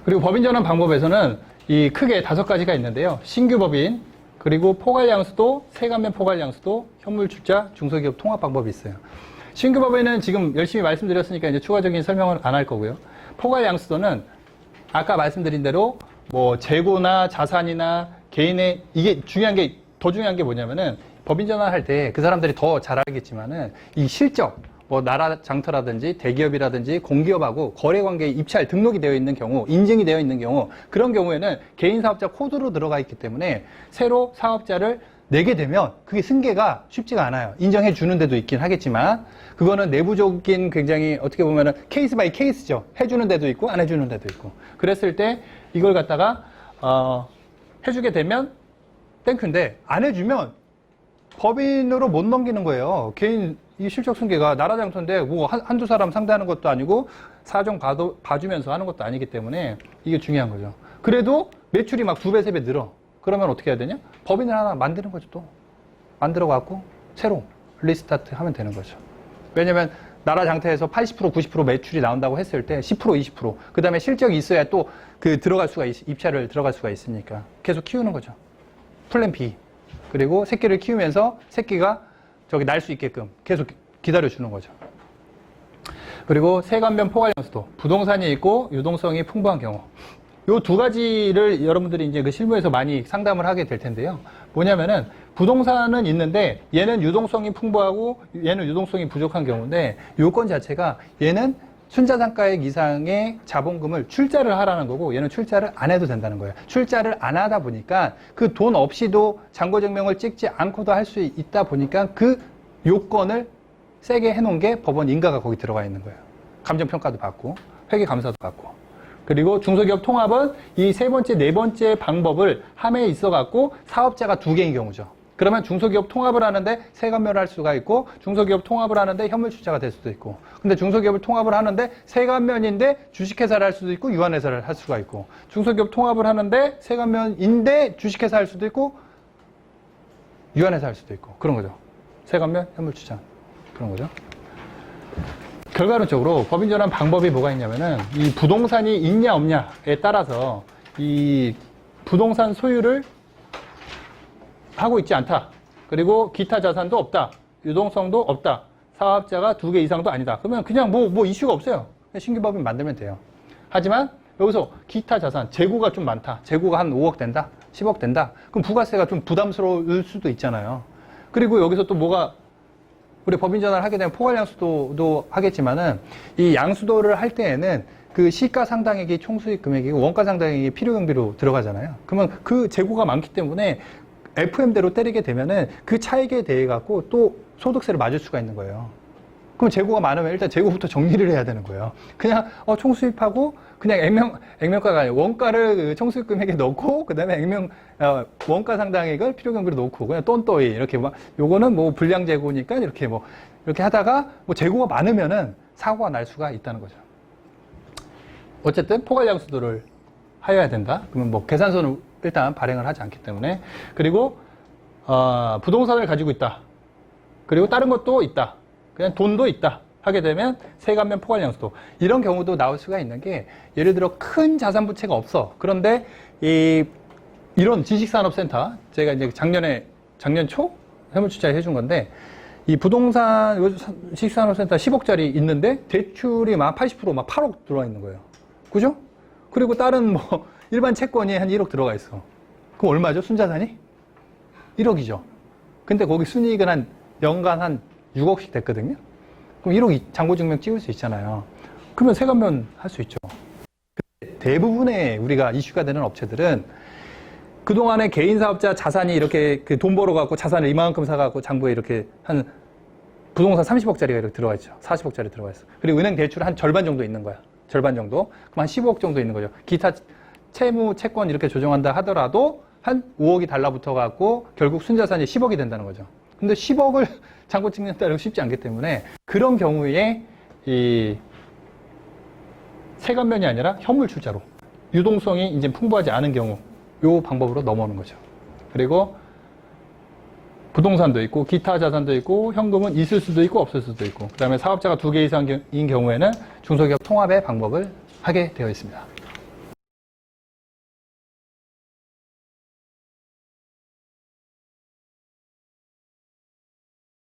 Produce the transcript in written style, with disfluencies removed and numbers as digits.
그리고 법인 전환 방법에서는 이 크게 5가지가 있는데요. 신규 법인, 그리고 포괄양수도, 세관면 포괄양수도, 현물출자, 중소기업 통합 방법이 있어요. 신규 법인은 지금 열심히 말씀드렸으니까 이제 추가적인 설명을 안 할 거고요. 포괄양수도는 아까 말씀드린 대로 뭐 재고나 자산이나 개인의, 이게 더 중요한 게 뭐냐면은 법인 전환할 때 그 사람들이 더 잘 알겠지만은 이 실적, 뭐 나라 장터라든지 대기업이라든지 공기업하고 거래관계에 입찰 등록이 되어 있는 경우, 인증이 되어 있는 경우, 그런 경우에는 개인 사업자 코드로 들어가 있기 때문에 새로 사업자를 내게 되면 그게 승계가 쉽지가 않아요. 인정해 주는 데도 있긴 하겠지만 그거는 내부적인 굉장히 어떻게 보면은 케이스 바이 케이스죠. 해주는 데도 있고 안 해주는 데도 있고. 그랬을 때 이걸 갖다가 해주게 되면 땡큐인데 안 해주면 법인으로 못 넘기는 거예요. 개인 이 실적 승계가 나라 장터인데 뭐 한두 사람 상대하는 것도 아니고 사정 봐주면서 하는 것도 아니기 때문에 이게 중요한 거죠. 그래도 매출이 막 2배, 3배 늘어. 그러면 어떻게 해야 되냐? 법인을 하나 만드는 거죠, 또. 만들어 갖고 새로 리스타트 하면 되는 거죠. 왜냐면 나라 장터에서 80%, 90% 매출이 나온다고 했을 때 10%, 20%. 그 다음에 실적이 있어야 또 입찰을 들어갈 수가 있으니까. 계속 키우는 거죠. 플랜 B. 그리고 새끼를 키우면서 새끼가 날 수 있게끔 계속 기다려주는 거죠. 그리고 세관면 포괄양수도. 부동산이 있고 유동성이 풍부한 경우. 요 2가지를 여러분들이 이제 그 실무에서 많이 상담을 하게 될 텐데요. 뭐냐면은 부동산은 있는데 얘는 유동성이 풍부하고 얘는 유동성이 부족한 경우인데 요건 자체가 얘는 순자산가액 이상의 자본금을 출자를 하라는 거고 얘는 출자를 안 해도 된다는 거예요. 출자를 안 하다 보니까 그 돈 없이도 잔고증명을 찍지 않고도 할 수 있다 보니까 그 요건을 세게 해놓은 게 법원 인가가 거기 들어가 있는 거예요. 감정평가도 받고 회계감사도 받고. 그리고 중소기업 통합은 이 3번째, 4번째 방법을 함에 있어 갖고 사업자가 2개인 경우죠. 그러면 중소기업 통합을 하는데 세관면을 할 수가 있고 중소기업 통합을 하는데 현물출자가 될 수도 있고 근데 중소기업을 통합을 하는데 세관면인데 주식회사를 할 수도 있고 유한회사를 할 수가 있고 중소기업 통합을 하는데 세관면인데 주식회사 할 수도 있고 유한회사 할 수도 있고 그런 거죠. 세관면, 현물출자 그런 거죠. 결과론적으로 법인 전환 방법이 뭐가 있냐면은 이 부동산이 있냐 없냐에 따라서 이 부동산 소유를 하고 있지 않다. 그리고 기타 자산도 없다. 유동성도 없다. 사업자가 2개 이상도 아니다. 그러면 그냥 뭐 이슈가 없어요. 신규 법인 만들면 돼요. 하지만 여기서 기타 자산, 재고가 좀 많다. 재고가 한 5억 된다. 10억 된다. 그럼 부가세가 좀 부담스러울 수도 있잖아요. 그리고 여기서 또 뭐가 우리 법인 전환을 하게 되면 포괄양수도도 하겠지만은 이 양수도를 할 때에는 그 시가 상당액이 총수익 금액이고 원가 상당액이 필요경비로 들어가잖아요. 그러면 그 재고가 많기 때문에 FM대로 때리게 되면은 그 차익에 대해 갖고 또 소득세를 맞을 수가 있는 거예요. 그럼 재고가 많으면 일단 재고부터 정리를 해야 되는 거예요. 그냥 총수입하고 그냥 액면가가 아니고 원가를 그 총수입 금액에 넣고 그다음에 원가 상당액을 필요경비로 넣고 그냥 똔또이 이렇게 막 요거는 뭐 불량 재고니까 이렇게 하다가 뭐 재고가 많으면은 사고가 날 수가 있다는 거죠. 어쨌든 포괄양수도를 하여야 된다. 그러면 뭐 계산서는 일단 발행을 하지 않기 때문에 그리고 부동산을 가지고 있다. 그리고 다른 것도 있다. 그냥 돈도 있다. 하게 되면 세관면 포괄양수도 이런 경우도 나올 수가 있는 게 예를 들어 큰 자산 부채가 없어. 그런데 이런 지식산업센터 제가 이제 작년 초 해물출자에 해준 건데 이 부동산 지식산업센터 10억짜리 있는데 대출이 막 80%막 8억 들어와 있는 거예요. 그죠? 그리고 다른 뭐 일반 채권이 한 1억 들어가 있어. 그럼 얼마죠? 순자산이? 1억이죠. 근데 거기 순이익은 한 연간 한 6억씩 됐거든요. 그럼 1억 잔고증명 찍을 수 있잖아요. 그러면 세관면 할 수 있죠. 대부분의 우리가 이슈가 되는 업체들은 그동안에 개인 사업자 자산이 이렇게 그 돈 벌어갖고 자산을 이만큼 사갖고 장부에 이렇게 한 부동산 30억짜리가 이렇게 들어가 있죠. 40억짜리 들어가 있어. 그리고 은행 대출 한 절반 정도 있는 거야. 절반 정도. 그럼 한 15억 정도 있는 거죠. 기타 채무, 채권 이렇게 조정한다 하더라도 한 5억이 달라붙어갖고 결국 순자산이 10억이 된다는 거죠. 근데 10억을 잔고 찍는다는 건 쉽지 않기 때문에 그런 경우에 이 세관면이 아니라 현물출자로 유동성이 이제 풍부하지 않은 경우 요 방법으로 넘어오는 거죠. 그리고 부동산도 있고 기타 자산도 있고 현금은 있을 수도 있고 없을 수도 있고 그 다음에 사업자가 2개 이상인 경우에는 중소기업 통합의 방법을 하게 되어 있습니다.